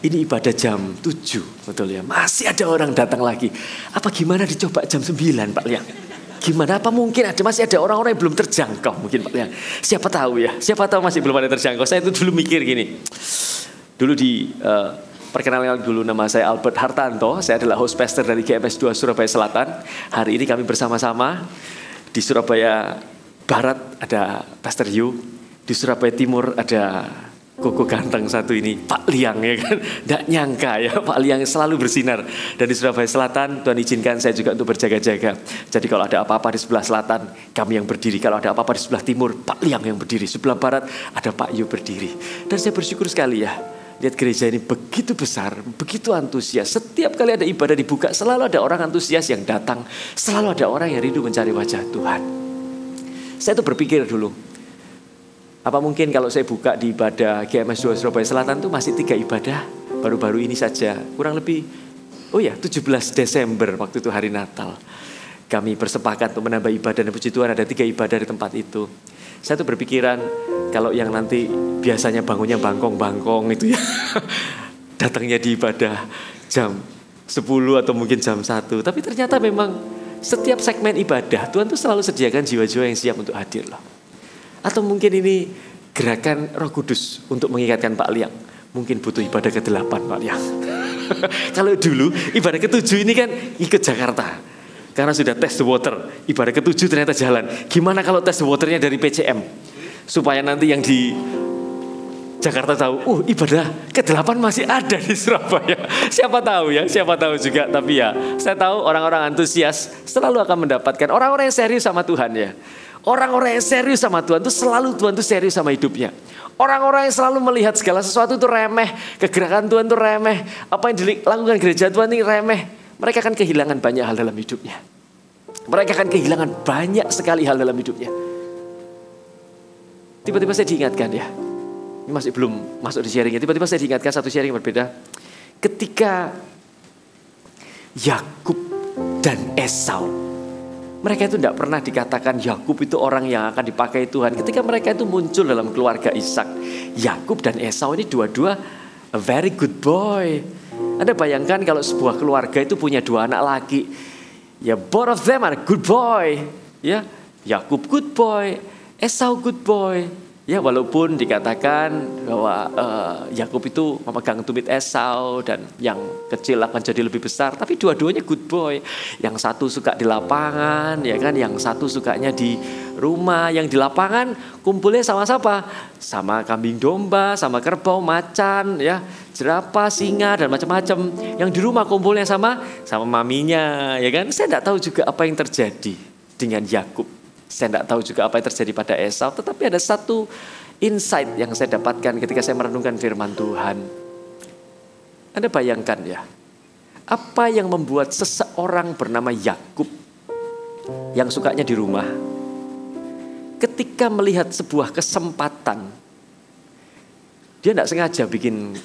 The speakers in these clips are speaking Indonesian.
ini ibadah jam 7, betul ya. Masih ada orang datang lagi. Apa gimana dicoba jam 9 Pak Liang? Gimana, apa mungkin masih ada orang-orang yang belum terjangkau mungkin Pak Liang? Siapa tahu ya, siapa tahu masih belum ada terjangkau. Saya itu dulu mikir gini. Dulu perkenalkan dulu, nama saya Albert Hartanto. Saya adalah host pastor dari GMS 2 Surabaya Selatan. Hari ini kami bersama-sama di Surabaya Barat ada Pastor Yu. Di Surabaya Timur ada Koko ganteng satu ini, Pak Liang ya kan. Nggak nyangka ya, Pak Liang selalu bersinar. Dan di Surabaya Selatan, Tuhan izinkan saya juga untuk berjaga-jaga. Jadi kalau ada apa-apa di sebelah selatan, kami yang berdiri. Kalau ada apa-apa di sebelah timur, Pak Liang yang berdiri. Sebelah barat, ada Pak Yu berdiri. Dan saya bersyukur sekali ya, lihat gereja ini begitu besar, begitu antusias. Setiap kali ada ibadah dibuka, selalu ada orang antusias yang datang. Selalu ada orang yang rindu mencari wajah Tuhan. Saya tuh berpikir dulu, apa mungkin kalau saya buka di ibadah GMS 2 Surabaya Selatan tuh masih 3 ibadah baru-baru ini saja, kurang lebih 17 Desember waktu itu hari Natal. Kami bersepakat untuk menambah ibadah dan puji Tuhan ada 3 ibadah di tempat itu. Saya tuh berpikiran kalau yang nanti biasanya bangunnya bangkong-bangkong itu ya datangnya di ibadah jam 10 atau mungkin jam 1. Tapi ternyata memang setiap segmen ibadah Tuhan tuh selalu sediakan jiwa-jiwa yang siap untuk hadir loh. Atau mungkin ini gerakan Roh Kudus untuk mengingatkan Pak Liang. Mungkin butuh ibadah ke-8 Pak Liang. Kalau dulu ibadah ke-7 ini kan ikut Jakarta. Karena sudah test the water. Ibadah ke-7 ternyata jalan. Gimana kalau test the waternya dari PCM? Supaya nanti yang di Jakarta tahu, ibadah ke-8 masih ada di Surabaya. Siapa tahu ya, siapa tahu juga. Tapi ya, saya tahu orang-orang antusias selalu akan mendapatkan. Orang-orang yang serius sama Tuhan ya. Orang-orang yang serius sama Tuhan itu selalu Tuhan itu serius sama hidupnya. Orang-orang yang selalu melihat segala sesuatu itu remeh, kegerakan Tuhan itu remeh, apa yang dilakukan gereja Tuhan ini remeh, mereka akan kehilangan banyak hal dalam hidupnya. Mereka akan kehilangan banyak sekali hal dalam hidupnya. Tiba-tiba saya diingatkan ya, ini masih belum masuk di sharingnya. Tiba-tiba saya diingatkan satu sharing yang berbeda. Ketika Yakub dan Esau, mereka itu tidak pernah dikatakan Yakub itu orang yang akan dipakai Tuhan. Ketika mereka itu muncul dalam keluarga Ishak, Yakub dan Esau ini dua-dua a very good boy. Anda bayangkan kalau sebuah keluarga itu punya 2 anak laki, ya both of them are good boy. Ya, Yakub good boy, Esau good boy. Ya walaupun dikatakan bahwa Yakub itu memegang tumit Esau dan yang kecil akan jadi lebih besar, tapi dua-duanya good boy. Yang satu suka di lapangan, ya kan? Yang satu sukanya di rumah. Yang di lapangan kumpulnya sama siapa? Sama kambing domba, sama kerbau, macan, ya, jerapah, singa dan macam-macam. Yang di rumah kumpulnya sama maminya, ya kan? Saya tidak tahu juga apa yang terjadi dengan Yakub. Saya tidak tahu juga apa yang terjadi pada Esau. Tetapi ada satu insight yang saya dapatkan ketika saya merenungkan firman Tuhan. Anda bayangkan ya, apa yang membuat seseorang bernama Yakub yang sukanya di rumah, ketika melihat sebuah kesempatan, dia tidak sengaja bikin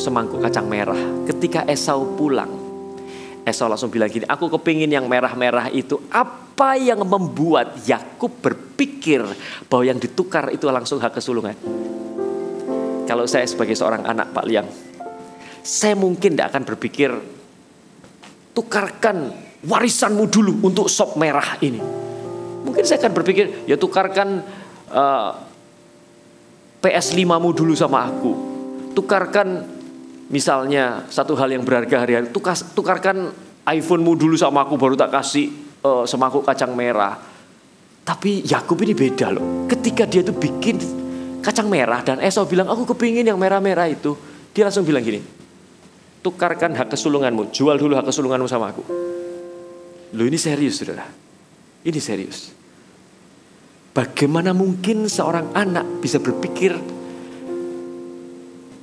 semangkuk kacang merah. Ketika Esau pulang, Esau langsung bilang gini, aku kepingin yang merah-merah itu. Apa yang membuat Yakub berpikir bahwa yang ditukar itu langsung hak kesulungan? Kalau saya sebagai seorang anak Pak Liang, saya mungkin tidak akan berpikir tukarkan warisanmu dulu untuk sop merah ini. Mungkin saya akan berpikir, ya tukarkan PS5mu dulu sama aku. Tukarkan misalnya satu hal yang berharga hari-hari, tukarkan iPhone-mu dulu sama aku baru tak kasih semangkuk kacang merah. Tapi Yakub ini beda loh. Ketika dia tuh bikin kacang merah dan Esau bilang aku kepingin yang merah-merah itu, dia langsung bilang gini, tukarkan hak kesulunganmu, jual dulu hak kesulunganmu sama aku. Loh ini serius saudara, ini serius. Bagaimana mungkin seorang anak bisa berpikir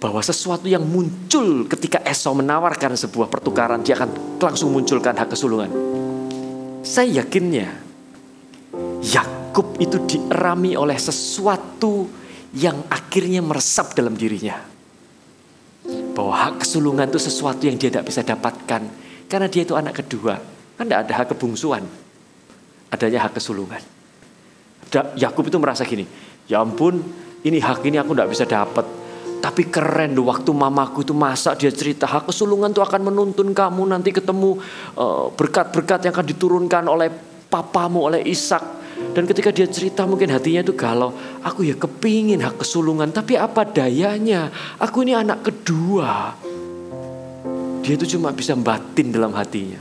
bahwa sesuatu yang muncul ketika Esau menawarkan sebuah pertukaran, dia akan langsung munculkan hak kesulungan. Saya yakinnya Yakub itu dierami oleh sesuatu yang akhirnya meresap dalam dirinya. Bahwa hak kesulungan itu sesuatu yang dia tidak bisa dapatkan karena dia itu anak kedua. Kan tidak ada hak kebungsuan, adanya hak kesulungan. Yakub itu merasa gini, ya ampun, ini hak ini aku tidak bisa dapat. Tapi keren loh, waktu mamaku itu masak, dia cerita hak kesulungan itu akan menuntun kamu nanti ketemu berkat-berkat yang akan diturunkan oleh papamu, oleh Ishak. Dan ketika dia cerita mungkin hatinya itu galau. Aku ya kepingin hak kesulungan, tapi apa dayanya? Aku ini anak kedua. Dia itu cuma bisa batin dalam hatinya.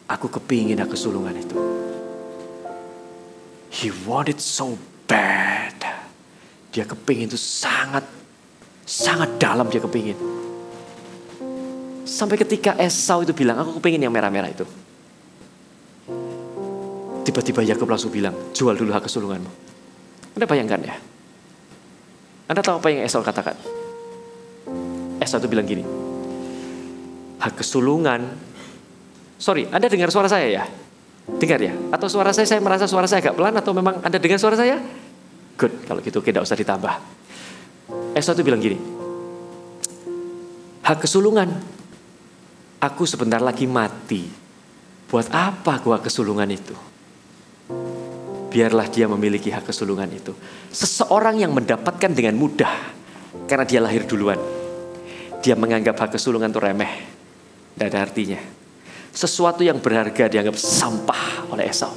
Aku kepingin hak kesulungan itu. He wanted so bad. Dia kepingin itu sangat dalam, dia kepingin. Sampai ketika Esau itu bilang, aku kepingin yang merah-merah itu. Tiba-tiba Yakub langsung bilang, jual dulu hak kesulunganmu. Anda bayangkan ya. Anda tahu apa yang Esau katakan? Esau itu bilang gini, hak kesulungan. Sorry, Anda dengar suara saya ya? Dengar ya? Atau suara saya merasa suara saya agak pelan, atau memang Anda dengar suara saya? Good, kalau gitu tidak usah ditambah. Esau itu bilang gini, hak kesulungan, aku sebentar lagi mati. Buat apa gua kesulungan itu? Biarlah dia memiliki hak kesulungan itu. Seseorang yang mendapatkan dengan mudah karena dia lahir duluan. Dia menganggap hak kesulungan itu remeh, tidak ada artinya. Sesuatu yang berharga dianggap sampah oleh Esau.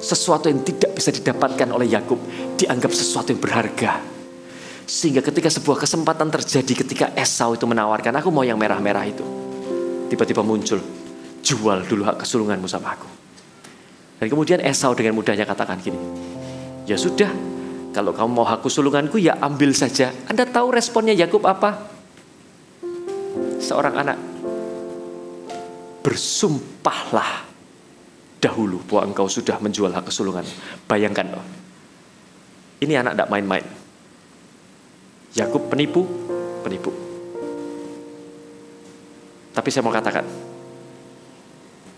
Sesuatu yang tidak bisa didapatkan oleh Yakub dianggap sesuatu yang berharga. Sehingga ketika sebuah kesempatan terjadi, ketika Esau itu menawarkan, aku mau yang merah-merah itu, tiba-tiba muncul, jual dulu hak kesulunganmu sama aku. Dan kemudian Esau dengan mudahnya katakan gini, ya sudah, kalau kamu mau hak kesulunganku ya ambil saja. Anda tahu responnya Yakub apa? Seorang anak, bersumpahlah dahulu bahwa engkau sudah menjual hak kesulungan. Bayangkan loh, ini anak tidak main-main. Yakub penipu. Tapi saya mau katakan,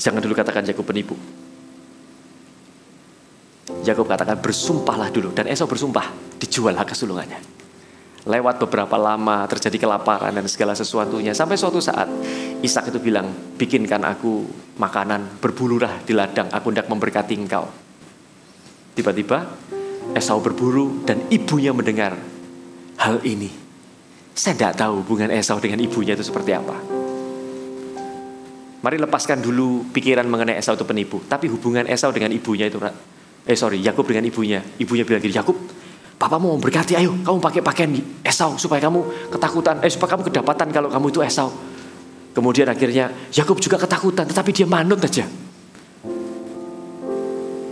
jangan dulu katakan Yakub penipu. Yakub katakan bersumpahlah dulu, dan Esau bersumpah dijual hak kesulungannya. Lewat beberapa lama terjadi kelaparan dan segala sesuatunya. Sampai suatu saat Ishak itu bilang, bikinkan aku makanan, berbululah di ladang, aku hendak memberkati engkau. Tiba-tiba Esau berburu dan ibunya mendengar hal ini. Saya tidak tahu hubungan Esau dengan ibunya itu seperti apa. Mari lepaskan dulu pikiran mengenai Esau itu penipu. Tapi hubungan Esau dengan ibunya itu, Yakub dengan ibunya. Ibunya bilang gini, Yakub, Papa mau memberkati, ayo kamu pakai pakaian Esau supaya kamu ketakutan, supaya kamu kedapatan kalau kamu itu Esau. Kemudian akhirnya Yakub juga ketakutan, tetapi dia manut aja.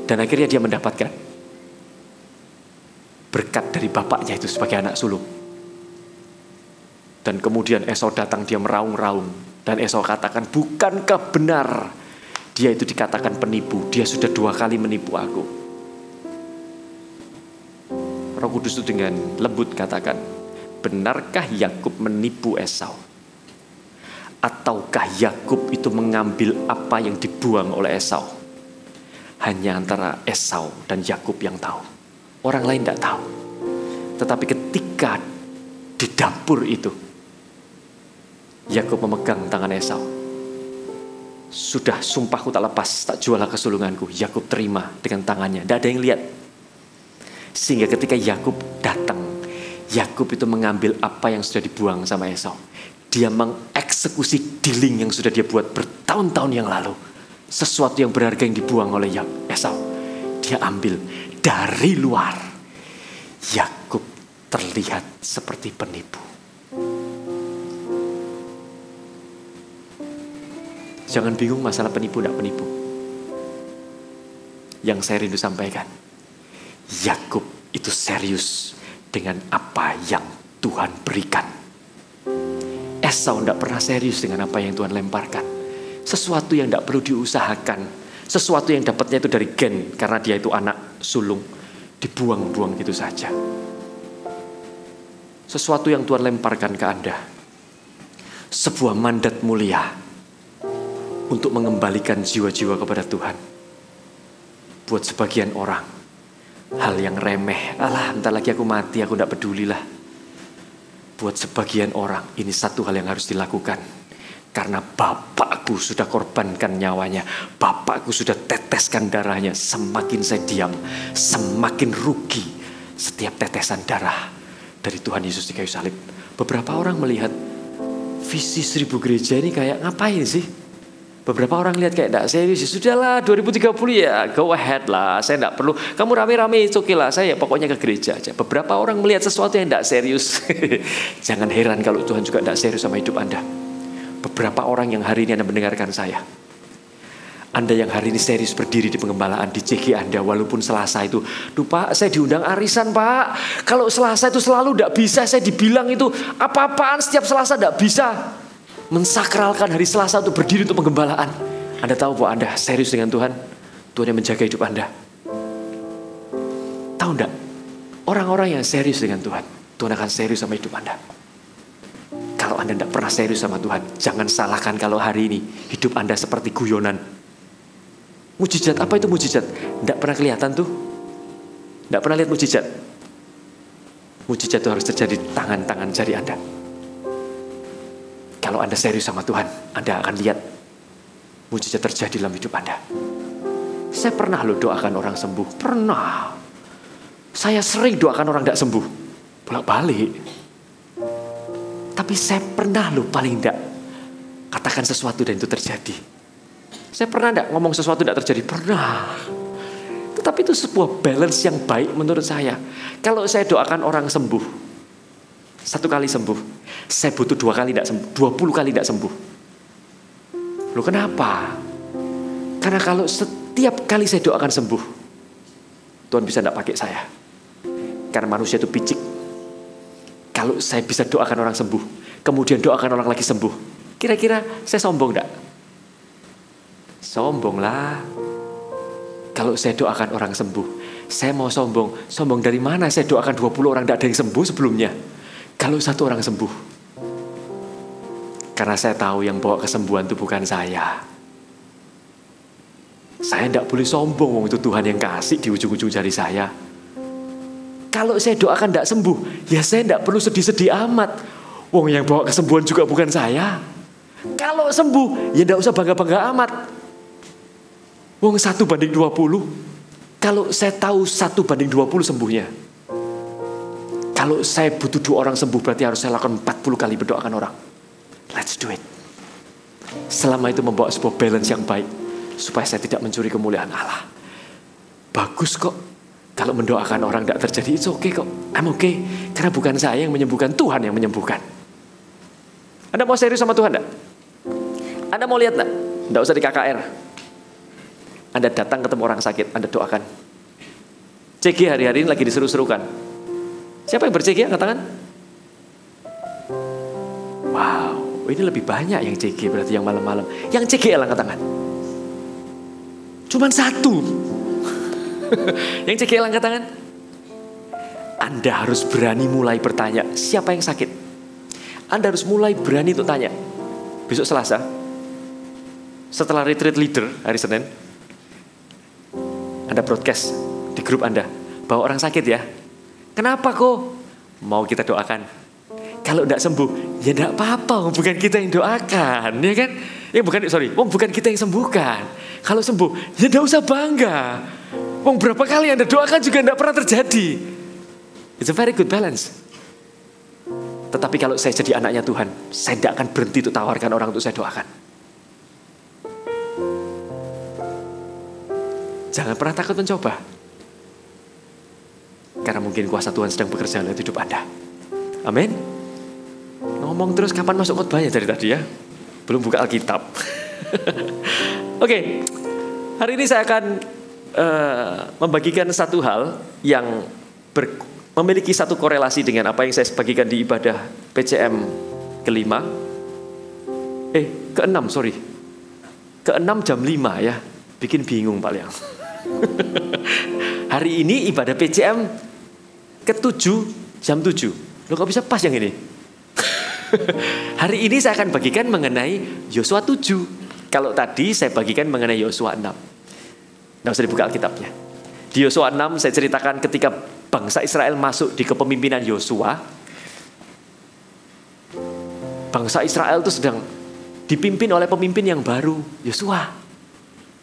Dan akhirnya dia mendapatkan berkat dari bapaknya itu sebagai anak sulung. Dan kemudian Esau datang, dia meraung-raung. Dan Esau katakan, bukankah benar dia itu dikatakan penipu? Dia sudah 2 kali menipu aku. Roh Kudus itu dengan lembut katakan, benarkah Yakub menipu Esau? Ataukah Yakub itu mengambil apa yang dibuang oleh Esau? Hanya antara Esau dan Yakub yang tahu. Orang lain tidak tahu. Tetapi ketika di dapur itu, Yakub memegang tangan Esau. Sudah, sumpahku tak lepas, tak jual hak kesulunganku. Yakub terima dengan tangannya, tidak ada yang lihat. Sehingga ketika Yakub datang, Yakub itu mengambil apa yang sudah dibuang sama Esau. Dia mengeksekusi dealing yang sudah dia buat bertahun-tahun yang lalu. Sesuatu yang berharga yang dibuang oleh Esau, dia ambil. Dari luar, Yakub terlihat seperti penipu. Jangan bingung masalah penipu tidak penipu. Yang saya rindu sampaikan, Yakub itu serius dengan apa yang Tuhan berikan. Esau tidak pernah serius dengan apa yang Tuhan lemparkan. Sesuatu yang tidak perlu diusahakan, sesuatu yang dapatnya itu dari gen karena dia itu anak sulung, dibuang-buang gitu saja. Sesuatu yang Tuhan lemparkan ke Anda, sebuah mandat mulia untuk mengembalikan jiwa-jiwa kepada Tuhan. Buat sebagian orang, hal yang remeh, alah bentar lagi aku mati, aku tidak pedulilah. Buat sebagian orang, ini satu hal yang harus dilakukan. Karena bapakku sudah korbankan nyawanya, bapakku sudah teteskan darahnya. Semakin saya diam, semakin rugi setiap tetesan darah dari Tuhan Yesus di kayu salib. Beberapa orang melihat visi 1000 gereja ini kayak ngapain sih? Beberapa orang lihat kayak enggak serius. Sudahlah 2030 ya go ahead lah. Saya enggak perlu. Kamu rame-rame oke lah. Saya pokoknya ke gereja aja. Beberapa orang melihat sesuatu yang enggak serius. Jangan heran kalau Tuhan juga enggak serius sama hidup Anda. Beberapa orang yang hari ini Anda mendengarkan saya. Anda yang hari ini serius berdiri di pengembalaan di CG Anda walaupun Selasa itu, "Duh Pak, saya diundang arisan Pak. Kalau Selasa itu selalu tidak bisa, saya dibilang itu apa-apaan setiap Selasa tidak bisa." Mensakralkan hari Selasa untuk berdiri untuk pengembalaan. Anda tahu bahwa Anda serius dengan Tuhan. Tuhan yang menjaga hidup Anda. Tahu enggak? Orang-orang yang serius dengan Tuhan, Tuhan akan serius sama hidup Anda. Kalau Anda tidak pernah serius sama Tuhan, jangan salahkan kalau hari ini hidup Anda seperti guyonan. Mujizat, apa itu mujizat? Tidak pernah kelihatan tuh. Tidak pernah lihat mujizat. Mujizat itu harus terjadi di tangan-tangan jari Anda. Kalau Anda serius sama Tuhan, Anda akan lihat mujizat terjadi dalam hidup Anda. Saya pernah loh doakan orang sembuh. Pernah. Saya sering doakan orang tidak sembuh. Bolak-balik. Tapi saya pernah loh paling tidak katakan sesuatu dan itu terjadi. Saya pernah enggak ngomong sesuatu tidak terjadi? Pernah. Tetapi itu sebuah balance yang baik menurut saya. Kalau saya doakan orang sembuh, 1 kali sembuh, saya butuh 2 kali tidak sembuh, 20 kali tidak sembuh. Loh kenapa? Karena kalau setiap kali saya doakan sembuh, Tuhan bisa enggak pakai saya. Karena manusia itu picik. Kalau saya bisa doakan orang sembuh, kemudian doakan orang lagi sembuh, kira-kira saya sombong enggak? Sombong lah. Kalau saya doakan orang sembuh, saya mau sombong. Sombong dari mana? Saya doakan 20 orang tidak ada yang sembuh sebelumnya. Kalau 1 orang sembuh. Karena saya tahu yang bawa kesembuhan itu bukan saya. Saya tidak boleh sombong, itu Tuhan yang kasih di ujung-ujung jari saya. Kalau saya doakan tidak sembuh, ya saya tidak perlu sedih-sedih amat. Wong yang bawa kesembuhan juga bukan saya. Kalau sembuh, ya tidak usah bangga-bangga amat. Wong 1:20. Kalau saya tahu 1:20 sembuhnya. Kalau saya butuh 2 orang sembuh, berarti harus saya lakukan 40 kali berdoakan orang. Let's do it. Selama itu membawa sebuah balance yang baik, supaya saya tidak mencuri kemuliaan Allah. Bagus kok. Kalau mendoakan orang tidak terjadi, it's okay kok. I'm okay. Karena bukan saya yang menyembuhkan, Tuhan yang menyembuhkan. Anda mau serius sama Tuhan enggak? Anda mau lihat enggak? Enggak usah di KKR. Anda datang ketemu orang sakit, Anda doakan. CG hari-hari ini lagi diseru-serukan. Siapa yang ber-CG angkat tangan? Wow, ini lebih banyak yang CG berarti yang malam-malam. Yang CG angkat tangan. Cuman 1. Yang CG angkat tangan. Anda harus berani mulai bertanya, siapa yang sakit? Anda harus mulai berani untuk tanya. Besok Selasa, setelah retreat leader hari Senin, Anda broadcast di grup Anda bahwa orang sakit ya. Kenapa kok? Mau kita doakan. Kalau tidak sembuh, ya tidak apa-apa. Bukan kita yang doakan, ya kan? Bukan kita yang sembuhkan. Kalau sembuh, ya tidak usah bangga. Berapa kali Anda doakan juga tidak pernah terjadi. It's a very good balance. Tetapi kalau saya jadi anaknya Tuhan, saya tidak akan berhenti untuk tawarkan orang untuk saya doakan. Jangan pernah takut mencoba. Karena mungkin kuasa Tuhan sedang bekerja dalam hidup Anda. Amin. Ngomong terus kapan masuk khotbahnya dari tadi ya? Belum buka Alkitab. Oke. Hari ini saya akan membagikan satu hal yang memiliki satu korelasi dengan apa yang saya bagikan di ibadah PCM ke-6 ke-6 jam 5 ya. Bikin bingung Pak Liang. Hari ini ibadah PCM ke-7 jam 7. Loh kok bisa pas yang ini? Hari ini saya akan bagikan mengenai Yosua 7. Kalau tadi saya bagikan mengenai Yosua 6. Nggak usah dibuka Alkitabnya. Di Yosua 6 saya ceritakan ketika bangsa Israel masuk di kepemimpinan Yosua. Bangsa Israel itu sedang dipimpin oleh pemimpin yang baru, Yosua.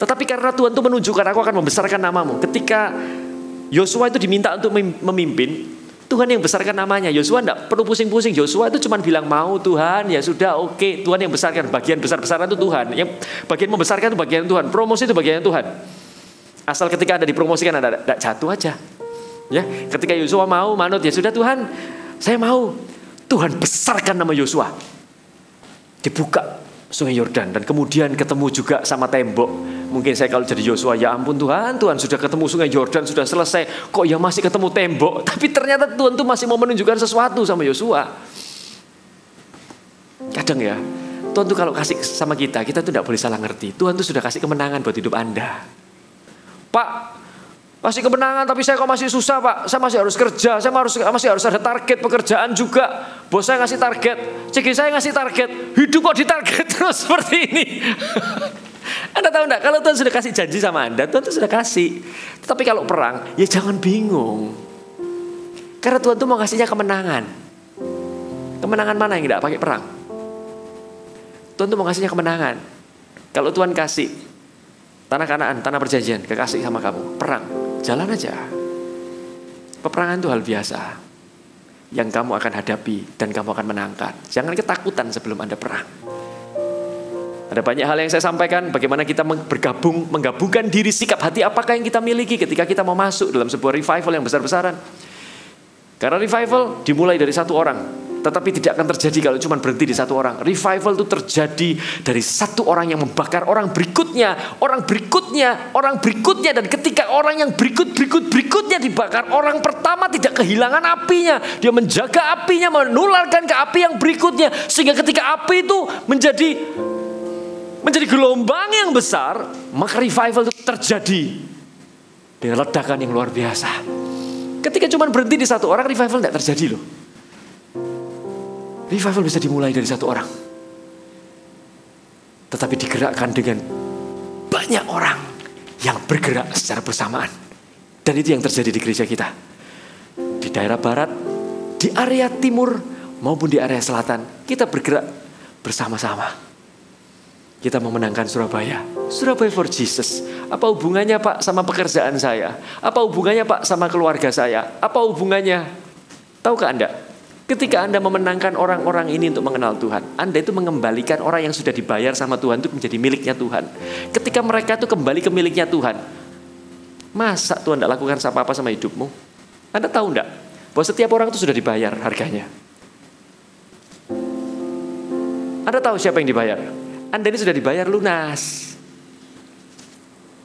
Tetapi karena Tuhan itu menunjukkan aku akan membesarkan namamu. Ketika Yosua itu diminta untuk memimpin, Tuhan yang besarkan namanya. Yosua enggak perlu pusing-pusing. Yosua itu cuma bilang mau Tuhan, ya sudah oke. Tuhan yang besarkan. Bagian besar-besaran itu Tuhan. Yang bagian membesarkan itu bagian Tuhan. Promosi itu bagian Tuhan. Asal ketika Anda dipromosikan Anda tidak jatuh aja. Ya, ketika Yosua mau manut, ya sudah Tuhan, saya mau. Tuhan besarkan nama Yosua. Dibuka Sungai Yordan dan kemudian ketemu juga sama tembok. Mungkin saya kalau jadi Yosua, ya ampun Tuhan sudah ketemu Sungai Yordan, sudah selesai, kok ya masih ketemu tembok. Tapi ternyata Tuhan tuh masih mau menunjukkan sesuatu sama Yosua. Kadang ya, Tuhan tuh kalau kasih sama kita tuh tidak boleh salah ngerti. Tuhan tuh sudah kasih kemenangan buat hidup Anda. Pak, kasih kemenangan tapi saya kok masih susah Pak. Saya masih harus kerja, saya masih harus ada target pekerjaan juga. Bos saya ngasih target, cegi saya ngasih target. Hidup kok ditarget terus seperti ini. Anda tahu enggak, kalau Tuhan sudah kasih janji sama Anda, Tuhan tuh sudah kasih. Tetapi kalau perang, ya jangan bingung. Karena Tuhan tuh mau kasihnya kemenangan. Kemenangan mana yang enggak pakai perang? Tuhan tuh mau kasihnya kemenangan. Kalau Tuhan kasih tanah Kanaan, tanah perjanjian, kekasih sama kamu, perang, jalan aja. Peperangan itu hal biasa yang kamu akan hadapi dan kamu akan menangkan. Jangan ketakutan sebelum Anda perang. Ada banyak hal yang saya sampaikan, bagaimana kita menggabungkan diri, sikap hati apakah yang kita miliki ketika kita mau masuk dalam sebuah revival yang besar-besaran. Karena revival dimulai dari satu orang, tetapi tidak akan terjadi kalau cuma berhenti di satu orang. Revival itu terjadi dari satu orang yang membakar orang berikutnya, dan ketika orang yang berikutnya dibakar, orang pertama tidak kehilangan apinya. Dia menjaga apinya, menularkan ke api yang berikutnya, sehingga ketika api itu menjadi gelombang yang besar, maka revival itu terjadi dengan ledakan yang luar biasa. Ketika cuma berhenti di satu orang, revival tidak terjadi loh. Revival bisa dimulai dari satu orang, tetapi digerakkan dengan banyak orang yang bergerak secara bersamaan. Dan itu yang terjadi di gereja kita. Di daerah barat, di area timur, maupun di area selatan, kita bergerak bersama-sama. Kita memenangkan Surabaya. Surabaya for Jesus. Apa hubungannya Pak sama pekerjaan saya? Apa hubungannya Pak sama keluarga saya? Apa hubungannya? Tahukah Anda? Ketika Anda memenangkan orang-orang ini untuk mengenal Tuhan, Anda itu mengembalikan orang yang sudah dibayar sama Tuhan itu menjadi miliknya Tuhan. Ketika mereka itu kembali ke miliknya Tuhan, masa Tuhan tidak lakukan apa-apa sama hidupmu? Anda tahu enggak bahwa setiap orang itu sudah dibayar harganya? Anda tahu siapa yang dibayar? Anda ini sudah dibayar lunas.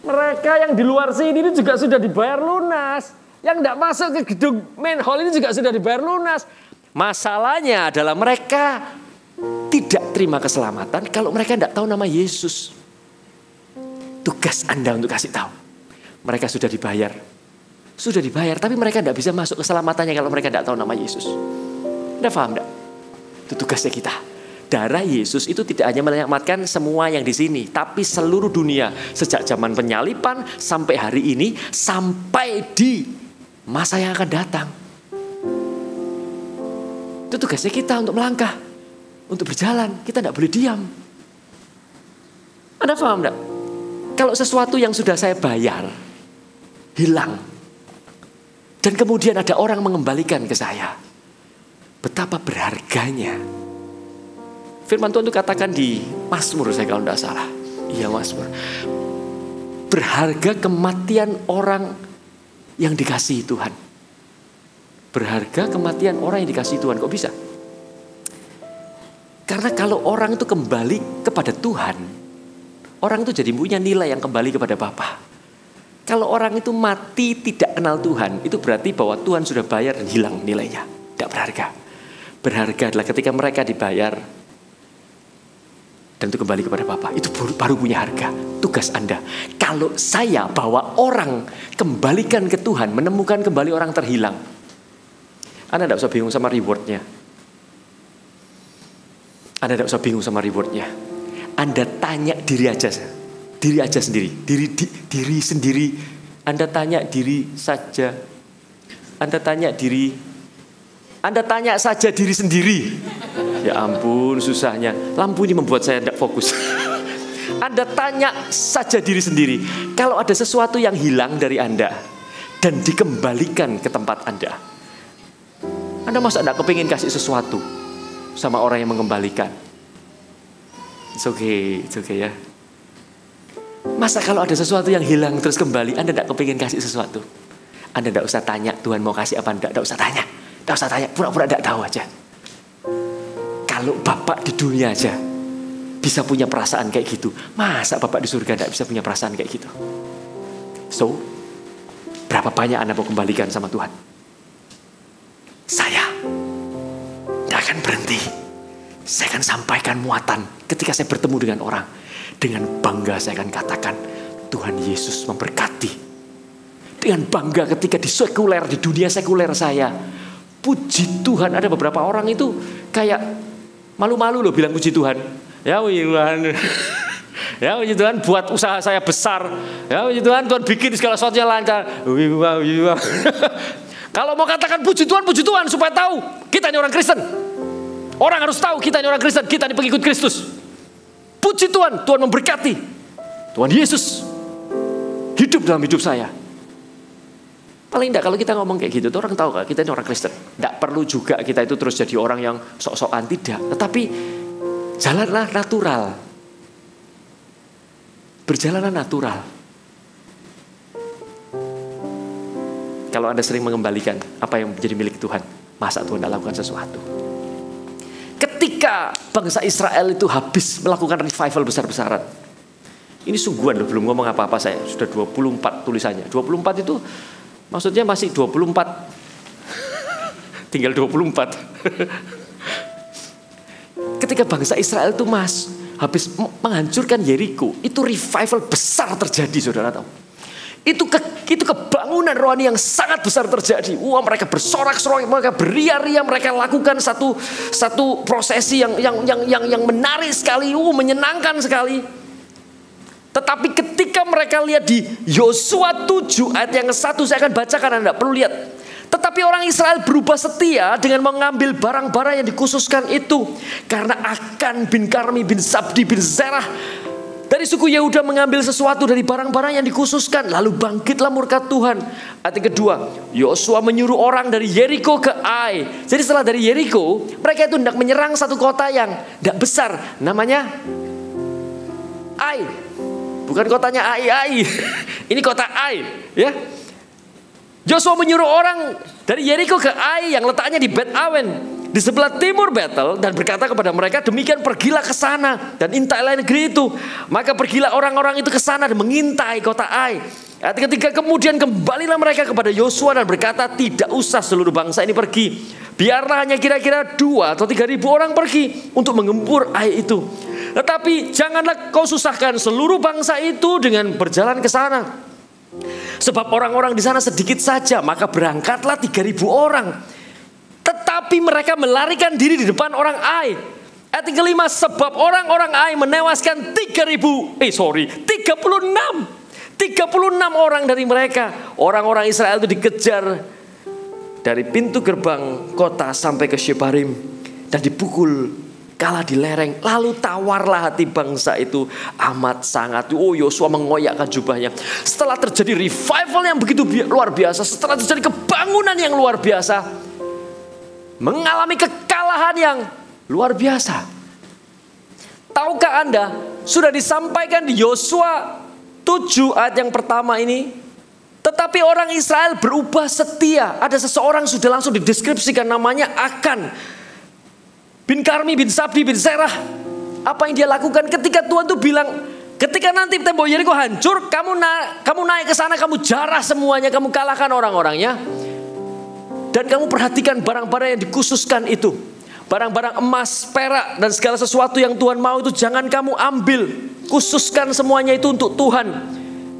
Mereka yang di luar sini ini juga sudah dibayar lunas. Yang tidak masuk ke gedung main hall ini juga sudah dibayar lunas. Masalahnya adalah mereka tidak terima keselamatan kalau mereka tidak tahu nama Yesus. Tugas Anda untuk kasih tahu. Mereka sudah dibayar. Sudah dibayar, tapi mereka tidak bisa masuk keselamatannya kalau mereka tidak tahu nama Yesus. Anda paham tidak? Itu tugasnya kita. Darah Yesus itu tidak hanya menyelamatkan semua yang di sini, tapi seluruh dunia. Sejak zaman penyaliban sampai hari ini, sampai di masa yang akan datang. Itu tugasnya kita untuk melangkah, untuk berjalan. Kita tidak boleh diam. Anda paham tidak? Kalau sesuatu yang sudah saya bayar hilang, dan kemudian ada orang mengembalikan ke saya, betapa berharganya. Firman Tuhan itu katakan di Mazmur, saya kalau tidak salah. Iya, Mazmur. Berharga kematian orang yang dikasihi Tuhan. Berharga kematian orang yang dikasihi Tuhan. Kok bisa? Karena kalau orang itu kembali kepada Tuhan, orang itu jadi punya nilai yang kembali kepada Bapa. Kalau orang itu mati tidak kenal Tuhan, itu berarti bahwa Tuhan sudah bayar dan hilang nilainya. Tidak berharga. Berharga adalah ketika mereka dibayar dan itu kembali kepada Bapa. Itu baru punya harga. Tugas Anda. Kalau saya bawa orang kembalikan ke Tuhan, menemukan kembali orang terhilang, Anda tidak usah bingung sama rewardnya. Anda tidak usah bingung sama rewardnya. Anda tanya diri aja sendiri. Diri sendiri. Anda tanya diri saja. Anda tanya saja diri sendiri. Ya ampun, susahnya. Lampu ini membuat saya tidak fokus. Anda tanya saja diri sendiri. Kalau ada sesuatu yang hilang dari Anda dan dikembalikan ke tempat Anda, Anda masa tidak kepingin kasih sesuatu sama orang yang mengembalikan? It's okay ya. Masa kalau ada sesuatu yang hilang terus kembali, Anda tidak kepingin kasih sesuatu? Anda tidak usah tanya Tuhan mau kasih apa, tidak usah tanya. Tidak usah tanya, pura-pura tidak tahu aja. Kalau Bapak di dunia aja bisa punya perasaan kayak gitu, masa Bapak di surga tidak bisa punya perasaan kayak gitu? So, berapa banyak Anda mau kembalikan sama Tuhan? Saya tidak akan berhenti. Saya akan sampaikan muatan ketika saya bertemu dengan orang. Dengan bangga saya akan katakan, Tuhan Yesus memberkati. Dengan bangga ketika di sekuler, di dunia sekuler saya, puji Tuhan. Ada beberapa orang itu kayak malu-malu loh bilang puji Tuhan. Ya Tuhan, ya puji Tuhan buat usaha saya besar. Ya puji Tuhan, Tuhan bikin segala sesuatunya lancar. Kalau mau katakan puji Tuhan supaya tahu kita ini orang Kristen. Orang harus tahu kita ini orang Kristen, kita ini pengikut Kristus. Puji Tuhan, Tuhan memberkati. Tuhan Yesus hidup dalam hidup saya. Paling tidak kalau kita ngomong kayak gitu, orang tahu kita ini orang Kristen. Tidak perlu juga kita itu terus jadi orang yang sok-sokan, tidak. Tetapi jalanlah natural. Berjalanlah natural. Kalau Anda sering mengembalikan apa yang menjadi milik Tuhan, masa Tuhan tidak lakukan sesuatu? Ketika bangsa Israel itu habis melakukan revival besar-besaran. Ini sungguhan loh, belum ngomong apa-apa saya. Sudah 24 tulisannya. 24 itu maksudnya masih 24. Tinggal 24. Ketika bangsa Israel itu habis menghancurkan Yeriko, itu revival besar terjadi, saudara tahu. Itu kebangunan rohani yang sangat besar terjadi. Wah, mereka bersorak-sorai, mereka beria-ria, mereka lakukan satu prosesi yang menarik sekali, menyenangkan sekali. Tetapi ketika mereka lihat di Yosua 7 ayat yang ke-1, saya akan bacakan, Anda perlu lihat. Tetapi orang Israel berubah setia dengan mengambil barang-barang yang dikhususkan itu. Karena Akan bin Karmi bin Sabdi bin Zerah dari suku Yehuda mengambil sesuatu dari barang-barang yang dikhususkan. Lalu bangkitlah murka Tuhan. Ayat yang kedua, Yosua menyuruh orang dari Yeriko ke Ai. Jadi setelah dari Yeriko, mereka itu hendak menyerang satu kota yang tidak besar. Namanya Ai. Bukan kotanya Ai. Ini kota Ai, ya. Yosua menyuruh orang dari Yeriko ke Ai yang letaknya di Bet Awen, di sebelah timur Betel, dan berkata kepada mereka, demikian pergilah ke sana dan intailah negeri itu. Maka pergilah orang-orang itu ke sana dan mengintai kota Ai. Ayat ketiga, kemudian kembalilah mereka kepada Yosua dan berkata, tidak usah seluruh bangsa ini pergi. Biarlah hanya kira-kira 2 atau 3 ribu orang pergi untuk menggempur Ai itu. Tetapi janganlah kau susahkan seluruh bangsa itu dengan berjalan ke sana. Sebab orang-orang di sana sedikit saja, maka berangkatlah 3.000 orang. Tetapi mereka melarikan diri di depan orang Ai. Ayat yang kelima, sebab orang-orang Ai menewaskan 36 orang dari mereka. Orang-orang Israel itu dikejar dari pintu gerbang kota sampai ke Shebarim dan dipukul kalah di lereng. Lalu tawarlah hati bangsa itu amat sangat. Yosua mengoyakkan jubahnya. Setelah terjadi revival yang begitu luar biasa, setelah terjadi kebangunan yang luar biasa, mengalami kekalahan yang luar biasa. Tahukah Anda, sudah disampaikan di Yosua 7 ayat yang pertama ini, tetapi orang Israel berubah setia. Ada seseorang sudah langsung dideskripsikan, namanya Akan bin Karmi bin Sabdi bin Zerah. Apa yang dia lakukan ketika Tuhan tuh bilang, ketika nanti tembok Yeriko hancur, kamu naik ke sana, kamu jarah semuanya, kamu kalahkan orang-orangnya. Dan kamu perhatikan barang-barang yang dikhususkan itu. Barang-barang emas, perak, dan segala sesuatu yang Tuhan mau itu jangan kamu ambil. Khususkan semuanya itu untuk Tuhan.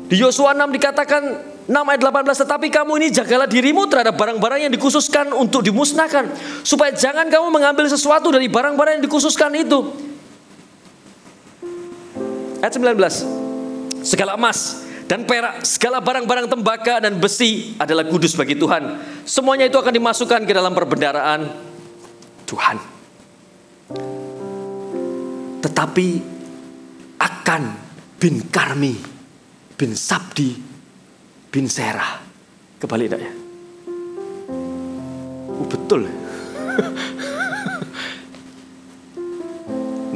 Di Yosua 6 dikatakan, 6 ayat 18, tetapi kamu ini jagalah dirimu terhadap barang-barang yang dikhususkan untuk dimusnahkan, supaya jangan kamu mengambil sesuatu dari barang-barang yang dikhususkan itu. Ayat 19, segala emas dan perak, segala barang-barang tembaga dan besi adalah kudus bagi Tuhan. Semuanya itu akan dimasukkan ke dalam perbendaharaan Tuhan. Tetapi Akan bin Karmi bin Sabdi bin Zerah, kebalik enggak ya? Betul.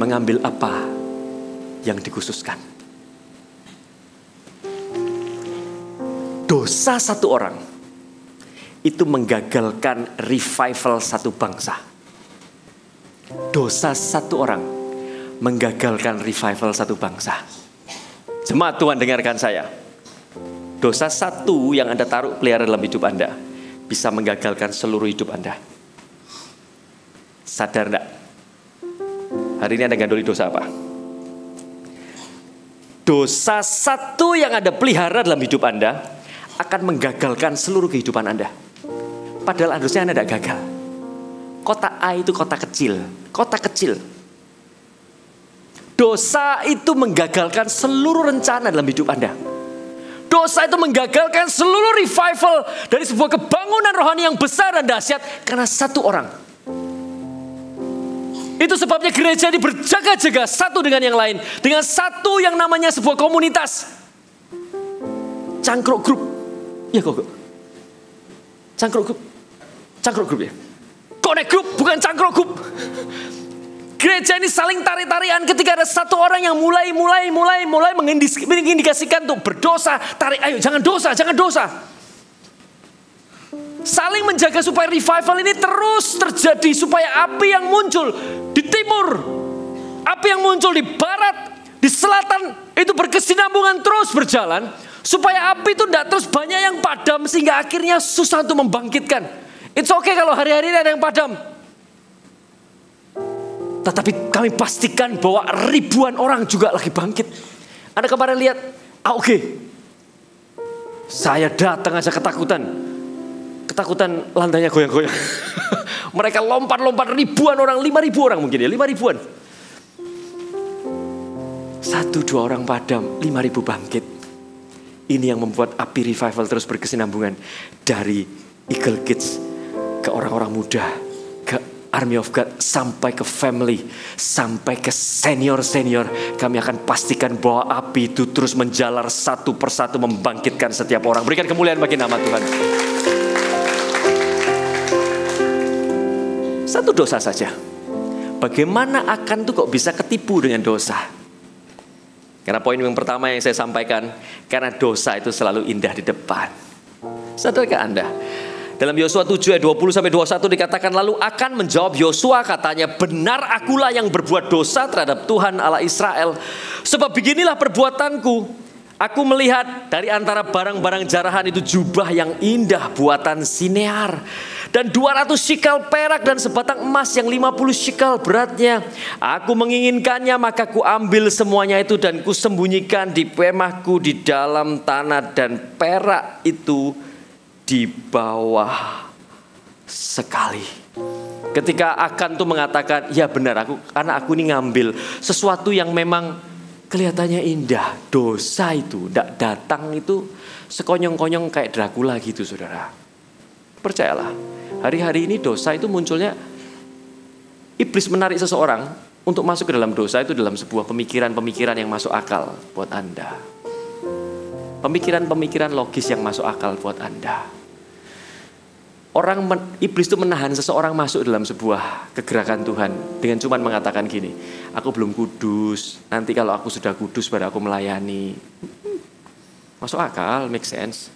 Mengambil apa yang dikhususkan. Dosa satu orang itu menggagalkan revival satu bangsa. Dosa satu orang menggagalkan revival satu bangsa. Jemaat Tuhan, dengarkan saya. Dosa satu yang Anda taruh pelihara dalam hidup Anda bisa menggagalkan seluruh hidup Anda. Sadar enggak? Hari ini Anda gandoli dosa apa? Dosa satu yang Anda pelihara dalam hidup Anda akan menggagalkan seluruh kehidupan Anda. Padahal harusnya Anda tidak gagal. Kota A itu kota kecil. Kota kecil. Dosa itu menggagalkan seluruh rencana dalam hidup Anda. Dosa itu menggagalkan seluruh revival dari sebuah kebangunan rohani yang besar dan dahsyat karena satu orang. Itu sebabnya gereja ini berjaga-jaga satu dengan yang lain. Dengan satu yang namanya sebuah komunitas. Cangkruk Group. Ya kok. Cangkruk Group. Cangkruk Group ya. Connect Group bukan Cangkruk Group. Gereja ini saling tarik-tarian ketika ada satu orang yang mulai mengindikasikan untuk berdosa. Tarik, ayo jangan dosa, jangan dosa. Saling menjaga supaya revival ini terus terjadi. Supaya api yang muncul di timur, api yang muncul di barat, di selatan, itu berkesinambungan terus berjalan. Supaya api itu tidak terus banyak yang padam sehingga akhirnya susah untuk membangkitkan. It's okay kalau hari-hari ini ada yang padam. Tetapi kami pastikan bahwa ribuan orang juga lagi bangkit. Anda kemarin lihat, oke. Saya datang aja ketakutan. Ketakutan lantainya goyang-goyang. Mereka lompat-lompat ribuan orang, 5.000 orang mungkin ya, 5.000-an. 1-2 orang padam, 5.000 bangkit. Ini yang membuat api revival terus berkesinambungan. Dari Eagle Kids ke orang-orang muda, ke Army of God, sampai ke family, sampai ke senior-senior. Kami akan pastikan bahwa api itu terus menjalar satu persatu membangkitkan setiap orang. Berikan kemuliaan bagi nama Tuhan. Satu dosa saja. Bagaimana akan tuh kok bisa ketipu dengan dosa? Karena poin yang pertama yang saya sampaikan, karena dosa itu selalu indah di depan. Sadarkah Anda? Dalam Yosua 7 ayat 20-21 dikatakan, lalu akan menjawab Yosua katanya, benar akulah yang berbuat dosa terhadap Tuhan Allah Israel. Sebab beginilah perbuatanku. Aku melihat dari antara barang-barang jarahan itu jubah yang indah buatan Sinear. Dan 200 shikal perak dan sebatang emas yang 50 shikal beratnya. Aku menginginkannya, maka ku ambil semuanya itu dan ku sembunyikan di kemahku di dalam tanah. Dan perak itu di bawah sekali. Ketika Akan tuh mengatakan, ya benar karena aku ini ngambil sesuatu yang memang kelihatannya indah. Dosa itu tidak datang itu sekonyong-konyong kayak Dracula gitu, saudara. Percayalah, hari-hari ini dosa itu munculnya, iblis menarik seseorang untuk masuk ke dalam dosa itu dalam sebuah pemikiran-pemikiran yang masuk akal buat Anda. Pemikiran-pemikiran logis yang masuk akal buat Anda. Iblis itu menahan seseorang masuk dalam sebuah kegerakan Tuhan dengan cuma mengatakan gini, aku belum kudus, nanti kalau aku sudah kudus baru aku melayani. Masuk akal, make sense.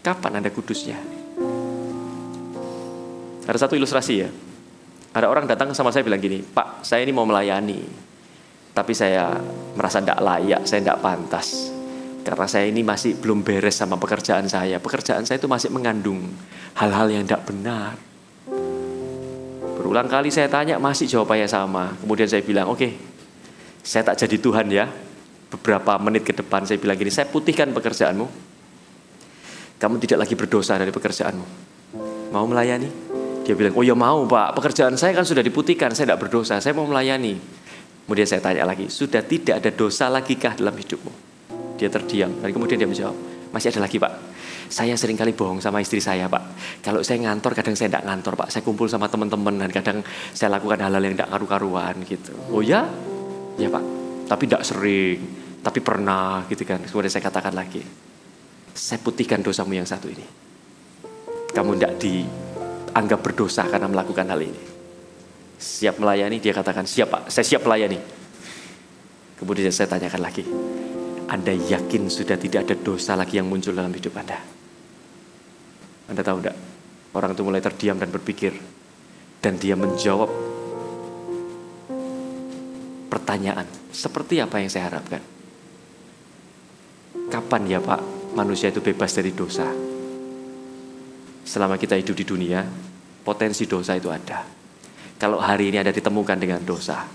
Kapan Anda kudusnya? Ada satu ilustrasi ya. Ada orang datang sama saya bilang gini, Pak, saya ini mau melayani, tapi saya merasa tidak layak, saya tidak pantas. Karena saya ini masih belum beres sama pekerjaan saya. Pekerjaan saya itu masih mengandung hal-hal yang tidak benar. Berulang kali saya tanya, masih jawabannya sama. Kemudian saya bilang, oke, saya tak jadi Tuhan ya. Beberapa menit ke depan saya bilang gini, saya putihkan pekerjaanmu. Kamu tidak lagi berdosa dari pekerjaanmu. Mau melayani? Dia bilang, oh ya mau Pak, pekerjaan saya kan sudah diputihkan, saya tidak berdosa, saya mau melayani. Kemudian saya tanya lagi, sudah tidak ada dosa lagi kah dalam hidupmu? Dia terdiam, dan kemudian dia menjawab, masih ada lagi Pak. Saya sering kali bohong sama istri saya Pak. Kalau saya ngantor, kadang saya tidak ngantor Pak. Saya kumpul sama teman-teman dan kadang saya lakukan hal-hal yang tidak karu-karuan gitu. Oh ya? Ya Pak, tapi tidak sering, tapi pernah gitu kan. Kemudian saya katakan lagi, saya putihkan dosamu yang satu ini. Kamu tidak dianggap berdosa karena melakukan hal ini. Siap melayani? Dia katakan, siap Pak, saya siap melayani. Kemudian saya tanyakan lagi, Anda yakin sudah tidak ada dosa lagi yang muncul dalam hidup Anda? Anda tahu enggak? Orang itu mulai terdiam dan berpikir. Dan dia menjawab pertanyaan, seperti apa yang saya harapkan. Kapan ya Pak manusia itu bebas dari dosa? Selama kita hidup di dunia, potensi dosa itu ada. Kalau hari ini Anda ditemukan dengan dosa,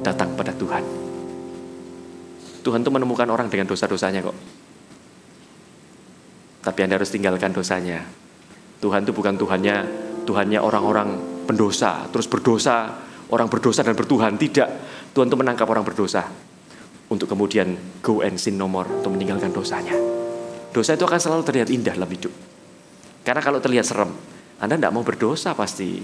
datang pada Tuhan. Tuhan tuh menemukan orang dengan dosa-dosanya kok. Tapi Anda harus tinggalkan dosanya. Tuhan itu bukan Tuhannya orang-orang pendosa, terus berdosa, orang berdosa dan bertuhan. Tidak. Tuhan itu menangkap orang berdosa untuk kemudian go and sin no more, untuk meninggalkan dosanya. Dosa itu akan selalu terlihat indah dalam hidup. Karena kalau terlihat serem, Anda tidak mau berdosa pasti.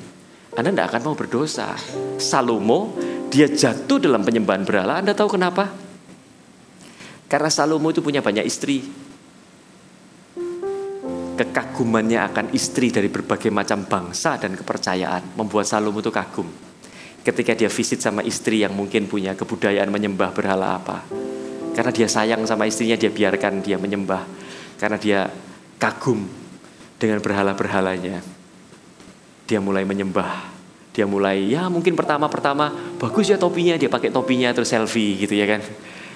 Anda tidak akan mau berdosa. Salomo, dia jatuh dalam penyembahan berhala. Anda tahu kenapa? Karena Salomo itu punya banyak istri. Kekagumannya akan istri dari berbagai macam bangsa dan kepercayaan membuat Salomo itu kagum. Ketika dia visit sama istri yang mungkin punya kebudayaan menyembah berhala apa. Karena dia sayang sama istrinya, dia biarkan dia menyembah. Karena dia kagum dengan berhala-berhalanya. Dia mulai menyembah. Dia mulai, ya mungkin pertama-pertama bagus ya topinya, dia pakai topinya terus selfie gitu ya kan.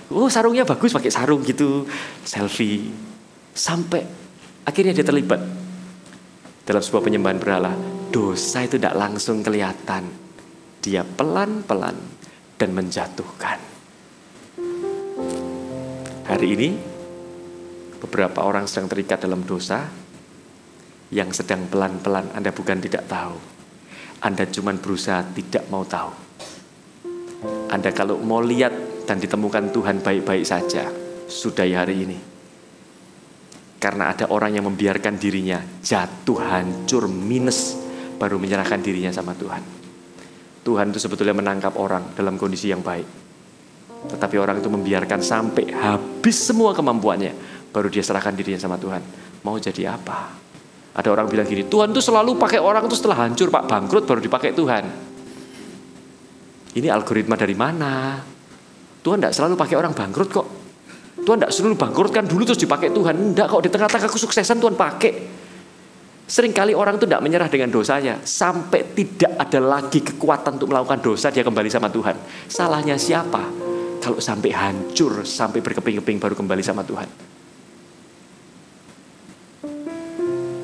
Oh sarungnya bagus, pakai sarung gitu, selfie. Sampai akhirnya dia terlibat dalam sebuah penyembahan berhala. Dosa itu tidak langsung kelihatan. Dia pelan-pelan dan menjatuhkan. Hari ini beberapa orang sedang terikat dalam dosa yang sedang pelan-pelan. Anda bukan tidak tahu, Anda cuma berusaha tidak mau tahu. Anda kalau mau lihat dan ditemukan Tuhan baik-baik saja, sudah ya hari ini. Karena ada orang yang membiarkan dirinya jatuh hancur minus, baru menyerahkan dirinya sama Tuhan. Tuhan itu sebetulnya menangkap orang dalam kondisi yang baik. Tetapi orang itu membiarkan sampai habis semua kemampuannya, baru dia serahkan dirinya sama Tuhan. Mau jadi apa? Ada orang bilang gini, Tuhan itu selalu pakai orang itu setelah hancur Pak, bangkrut baru dipakai Tuhan. Ini algoritma dari mana? Tuhan tidak selalu pakai orang bangkrut kok. Tuhan tidak selalu bangkrutkan dulu terus dipakai Tuhan. Tidak kok, di tengah-tengah kesuksesan Tuhan pakai. Seringkali orang itu tidak menyerah dengan dosanya. Sampai tidak ada lagi kekuatan untuk melakukan dosa, dia kembali sama Tuhan. Salahnya siapa? Kalau sampai hancur, sampai berkeping-keping baru kembali sama Tuhan.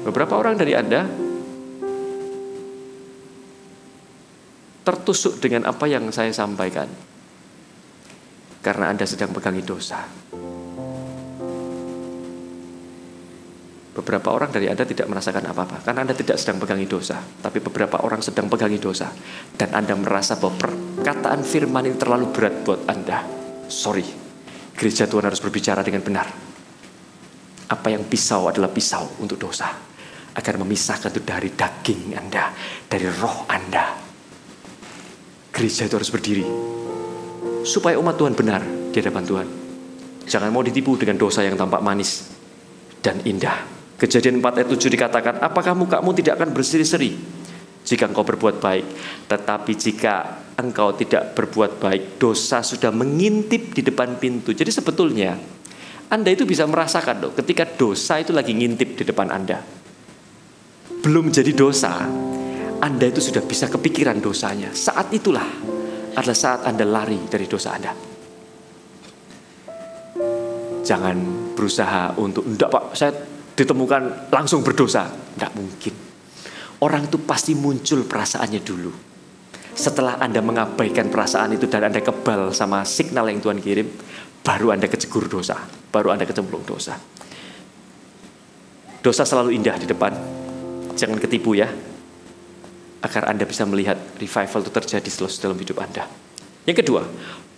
Beberapa orang dari Anda tertusuk dengan apa yang saya sampaikan. Karena Anda sedang pegangi dosa. Beberapa orang dari Anda tidak merasakan apa-apa karena Anda tidak sedang pegangi dosa. Tapi beberapa orang sedang pegangi dosa. Dan Anda merasa bahwa perkataan firman ini terlalu berat buat Anda. Sorry, gereja Tuhan harus berbicara dengan benar. Apa yang pisau adalah pisau untuk dosa, agar memisahkan itu dari daging Anda, dari roh Anda. Gereja itu harus berdiri supaya umat Tuhan benar di hadapan Tuhan. Jangan mau ditipu dengan dosa yang tampak manis dan indah. Kejadian 4 ayat 7 dikatakan, apakah mukamu tidak akan berseri-seri jika engkau berbuat baik? Tetapi jika engkau tidak berbuat baik, dosa sudah mengintip di depan pintu. Jadi sebetulnya Anda itu bisa merasakan loh, ketika dosa itu lagi ngintip di depan Anda. Belum jadi dosa, Anda itu sudah bisa kepikiran dosanya. Saat itulah adalah saat Anda lari dari dosa Anda. Jangan berusaha untuk, enggak Pak, saya ditemukan langsung berdosa. Enggak mungkin. Orang itu pasti muncul perasaannya dulu. Setelah Anda mengabaikan perasaan itu dan Anda kebal sama signal yang Tuhan kirim, baru Anda kejegur dosa, baru Anda kecemplung dosa. Dosa selalu indah di depan. Jangan ketipu ya. Agar Anda bisa melihat revival itu terjadi dalam hidup Anda. Yang kedua,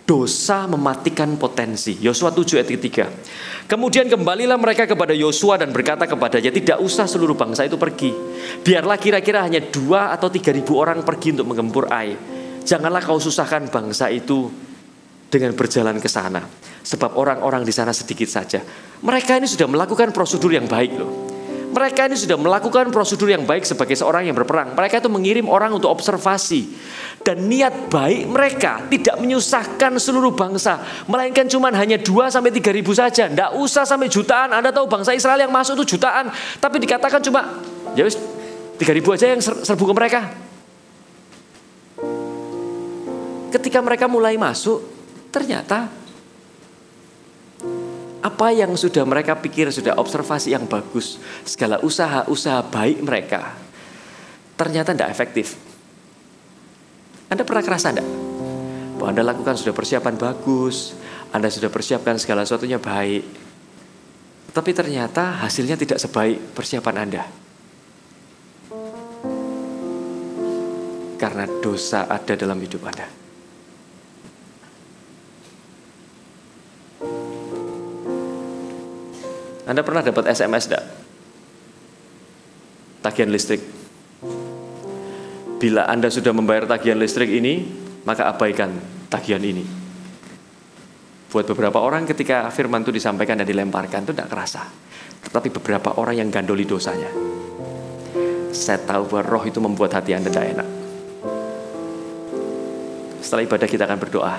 dosa mematikan potensi. Yosua 7 ayat 3. Kemudian kembalilah mereka kepada Yosua dan berkata kepadanya, tidak usah seluruh bangsa itu pergi. Biarlah kira-kira hanya 2 atau 3 ribu orang pergi untuk menggempur Ai. Janganlah kau susahkan bangsa itu dengan berjalan ke sana. Sebab orang-orang di sana sedikit saja. Mereka ini sudah melakukan prosedur yang baik loh. Mereka ini sudah melakukan prosedur yang baik sebagai seorang yang berperang. Mereka itu mengirim orang untuk observasi. Dan niat baik mereka tidak menyusahkan seluruh bangsa. Melainkan cuma hanya 2 sampai 3 ribu saja. Tidak usah sampai jutaan. Anda tahu bangsa Israel yang masuk itu jutaan. Tapi dikatakan cuma, ya wis 3 ribu aja yang serbu ke mereka. Ketika mereka mulai masuk, ternyata apa yang sudah mereka pikir, sudah observasi yang bagus, segala usaha-usaha baik mereka, ternyata tidak efektif. Anda pernah kerasa tidak? Bahwa Anda lakukan sudah persiapan bagus, Anda sudah persiapkan segala sesuatunya baik, tapi ternyata hasilnya tidak sebaik persiapan Anda. Karena dosa ada dalam hidup Anda. Anda pernah dapat SMS enggak? Tagihan listrik. Bila Anda sudah membayar tagihan listrik ini, maka abaikan tagihan ini. Buat beberapa orang ketika firman itu disampaikan dan dilemparkan itu tidak kerasa. Tetapi beberapa orang yang gandoli dosanya. Saya tahu bahwa roh itu membuat hati Anda tidak enak. Setelah ibadah kita akan berdoa.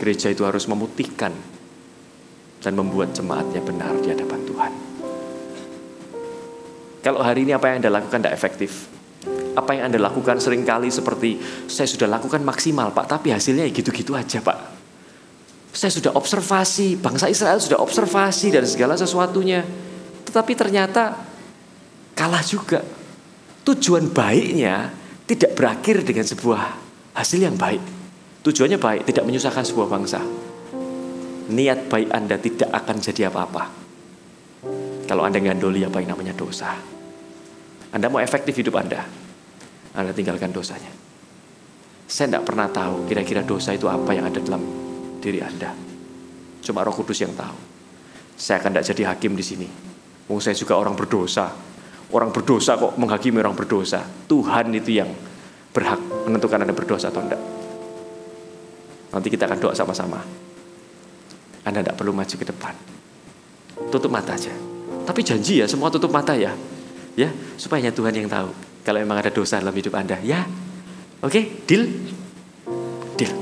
Gereja itu harus memutihkan dan membuat jemaatnya benar di hadapan Tuhan. Kalau hari ini apa yang Anda lakukan tidak efektif, apa yang Anda lakukan seringkali seperti saya sudah lakukan maksimal Pak, tapi hasilnya gitu-gitu aja Pak. Saya sudah observasi, bangsa Israel sudah observasi dan segala sesuatunya, tetapi ternyata kalah juga. Tujuan baiknya tidak berakhir dengan sebuah hasil yang baik. Tujuannya baik, tidak menyusahkan sebuah bangsa. Niat baik Anda tidak akan jadi apa-apa kalau Anda gandoli apa yang namanya dosa. Anda mau efektif hidup Anda tinggalkan dosanya. Saya tidak pernah tahu kira-kira dosa itu apa yang ada dalam diri Anda. Cuma Roh Kudus yang tahu. Saya akan tidak jadi hakim di sini. Saya juga orang berdosa. Orang berdosa kok menghakimi orang berdosa. Tuhan itu yang berhak menentukan Anda berdosa atau tidak. Nanti kita akan doa sama-sama. Anda tidak perlu maju ke depan. Tutup mata aja. Tapi janji ya, semua tutup mata ya. Ya, supaya hanya Tuhan yang tahu. Kalau memang ada dosa dalam hidup Anda, ya. Oke, deal? Deal.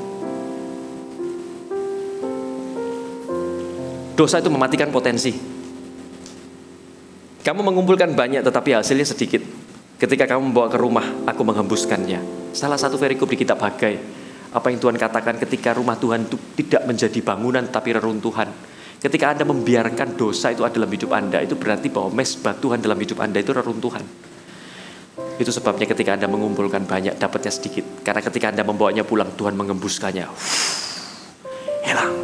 Dosa itu mematikan potensi. Kamu mengumpulkan banyak tetapi hasilnya sedikit. Ketika kamu membawa ke rumah, aku menghembuskannya. Salah satu perikop di kitab Hagai. Apa yang Tuhan katakan ketika rumah Tuhan itu tidak menjadi bangunan tapi reruntuhan. Ketika Anda membiarkan dosa itu ada dalam hidup Anda, itu berarti bahwa mesbah Tuhan dalam hidup Anda itu reruntuhan. Itu sebabnya ketika Anda mengumpulkan banyak, dapatnya sedikit. Karena ketika Anda membawanya pulang, Tuhan mengembuskannya. Hilang.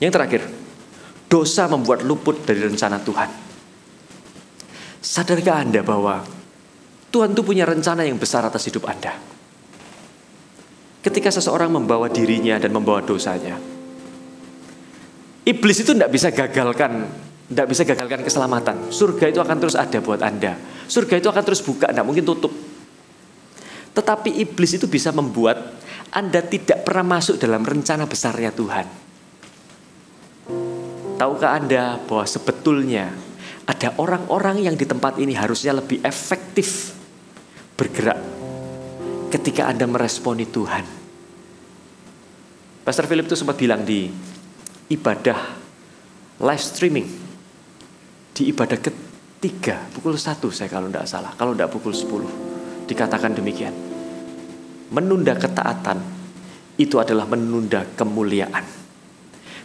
Yang terakhir, dosa membuat luput dari rencana Tuhan. Sadarkah Anda bahwa Tuhan itu punya rencana yang besar atas hidup Anda? Ketika seseorang membawa dirinya dan membawa dosanya, iblis itu tidak bisa gagalkan keselamatan. Surga itu akan terus ada buat Anda. Surga itu akan terus buka, tidak mungkin tutup. Tetapi iblis itu bisa membuat Anda tidak pernah masuk dalam rencana besarnya Tuhan. Tahukah Anda bahwa sebetulnya ada orang-orang yang di tempat ini harusnya lebih efektif bergerak ketika Anda meresponi Tuhan. Pastor Philip itu sempat bilang di ibadah live streaming, di ibadah ketiga pukul 1 saya kalau tidak salah, kalau tidak pukul 10, dikatakan demikian. Menunda ketaatan itu adalah menunda kemuliaan.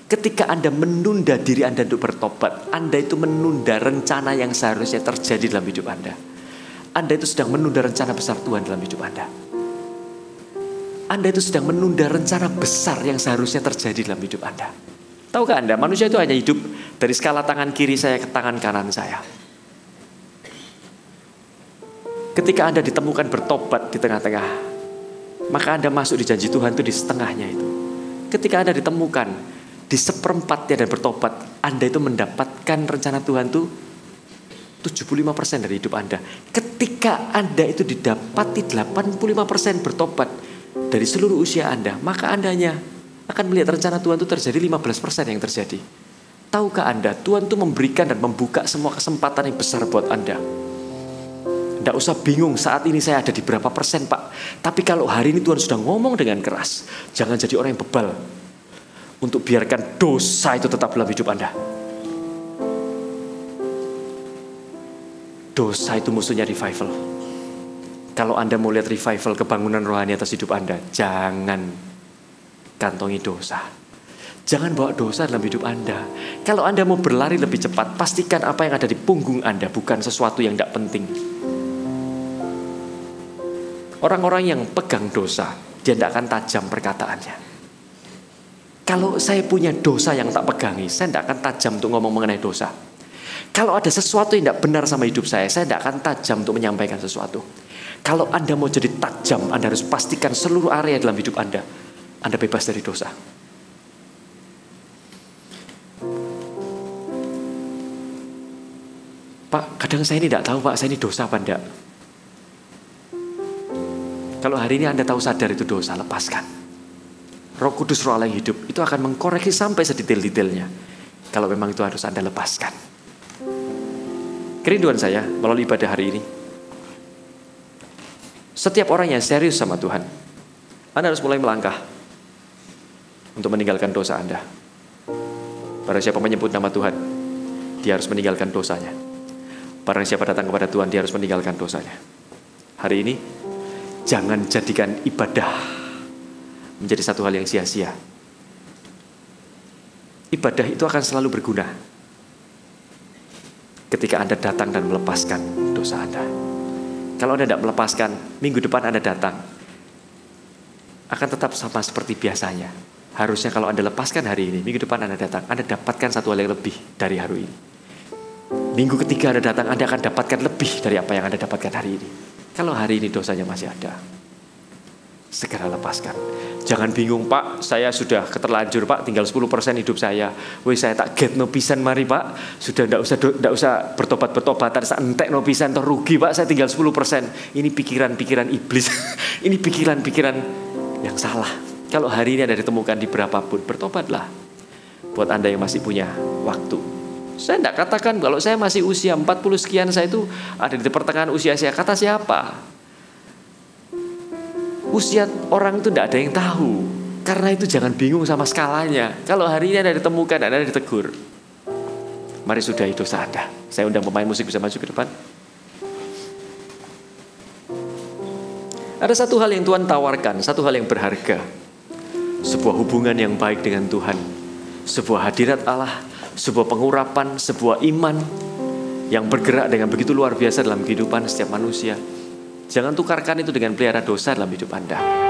Ketika Anda menunda diri Anda untuk bertobat, Anda itu menunda rencana yang seharusnya terjadi dalam hidup Anda. Anda itu sedang menunda rencana besar Tuhan dalam hidup Anda. Anda itu sedang menunda rencana besar yang seharusnya terjadi dalam hidup Anda. Tahukah Anda, manusia itu hanya hidup dari skala tangan kiri saya ke tangan kanan saya. Ketika Anda ditemukan bertobat di tengah-tengah, maka Anda masuk di janji Tuhan itu di setengahnya itu. Ketika Anda ditemukan di seperempatnya dan bertobat, Anda itu mendapatkan rencana Tuhan itu 75% dari hidup Anda. Ketika Anda itu didapati 85% bertobat dari seluruh usia Anda, maka Anda hanya akan melihat rencana Tuhan itu terjadi 15% yang terjadi. Tahukah Anda, Tuhan itu memberikan dan membuka semua kesempatan yang besar buat Anda. Tidak usah bingung saat ini saya ada di berapa persen Pak. Tapi kalau hari ini Tuhan sudah ngomong dengan keras, jangan jadi orang yang bebal untuk biarkan dosa itu tetap dalam hidup Anda. Dosa itu musuhnya revival. Kalau Anda mau lihat revival, kebangunan rohani atas hidup Anda, jangan kantongi dosa. Jangan bawa dosa dalam hidup Anda. Kalau Anda mau berlari lebih cepat, pastikan apa yang ada di punggung Anda bukan sesuatu yang tidak penting. Orang-orang yang pegang dosa, dia tidak akan tajam perkataannya. Kalau saya punya dosa yang tak pegangi, saya tidak akan tajam untuk ngomong mengenai dosa. Kalau ada sesuatu yang tidak benar sama hidup saya tidak akan tajam untuk menyampaikan sesuatu. Kalau Anda mau jadi tajam, Anda harus pastikan seluruh area dalam hidup Anda bebas dari dosa. Pak, kadang saya ini tidak tahu Pak, saya ini dosa apa enggak. Kalau hari ini Anda tahu sadar itu dosa, lepaskan. Roh Kudus, Roh Allah yang hidup, itu akan mengkoreksi sampai sedetail-detailnya. Kalau memang itu harus Anda lepaskan. Kerinduan saya melalui ibadah hari ini, setiap orang yang serius sama Tuhan, Anda harus mulai melangkah untuk meninggalkan dosa Anda. Barang siapa menyebut nama Tuhan, dia harus meninggalkan dosanya. Barang siapa datang kepada Tuhan, dia harus meninggalkan dosanya. Hari ini, jangan jadikan ibadah menjadi satu hal yang sia-sia. Ibadah itu akan selalu berguna ketika Anda datang dan melepaskan dosa Anda. Kalau Anda tidak melepaskan, minggu depan Anda datang, akan tetap sama seperti biasanya. Harusnya kalau Anda lepaskan hari ini, minggu depan Anda datang, Anda dapatkan satu hal yang lebih dari hari ini. Minggu ketiga Anda datang, Anda akan dapatkan lebih dari apa yang Anda dapatkan hari ini. Kalau hari ini dosanya masih ada, segera lepaskan. Jangan bingung Pak, saya sudah keterlanjur Pak, tinggal 10% hidup saya. Woi saya tak get no pisan mari Pak. Sudah tidak usah bertobat-bertobatan, saya entek no pisan toh rugi Pak, saya tinggal 10%. Ini pikiran-pikiran iblis. Ini pikiran-pikiran yang salah. Kalau hari ini Anda ditemukan di berapapun, bertobatlah. Buat Anda yang masih punya waktu. Saya tidak katakan kalau saya masih usia 40 sekian, saya itu ada di pertengahan usia saya. Kata siapa? Usia orang itu tidak ada yang tahu. Karena itu jangan bingung sama skalanya. Kalau hari ini Anda ditemukan, Anda ditegur. Mari sudahi dosa Anda. Saya undang pemain musik bisa maju ke depan. Ada satu hal yang Tuhan tawarkan, satu hal yang berharga. Sebuah hubungan yang baik dengan Tuhan, sebuah hadirat Allah, sebuah pengurapan, sebuah iman yang bergerak dengan begitu luar biasa dalam kehidupan setiap manusia. Jangan tukarkan itu dengan pelihara dosa dalam hidup Anda.